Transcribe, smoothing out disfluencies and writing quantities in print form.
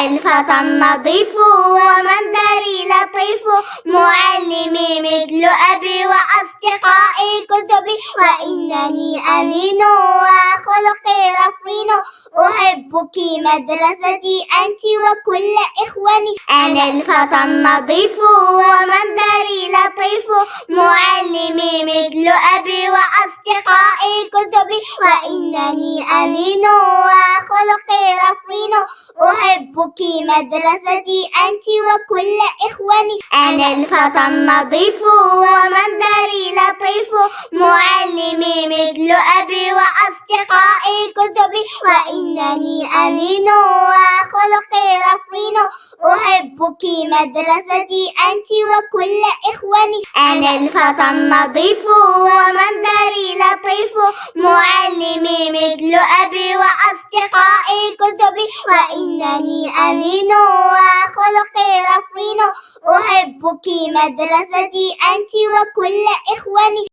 الفتى النظيف ومنظري لطيف، معلمي مثل أبي وأصدقائي كتبي، وإنني أمين وخلقي رصين، أحبك مدرستي أنت وكل إخواني. أنا الفتى النظيف ومنظري لطيف، معلمي مثل أبي وأصدقائي كتبي، وإنني أمين وخلقي رصين، أحبك مدرستي أنت وكل إخواني. أنا الفتى النظيف ومنظري لطيف، معلمي مثل أبي وأصدقائي كتبي، وإنني أمين وخلقي رصين، أحبك مدرستي أنت وكل إخواني. أنا الفتى النظيف ومنظري لطيف، معلمي مثل أبي وأصدقائي كتبي، وإنني أمين وخلقي رصين، أحبك مدرستي أنت وكل إخواني.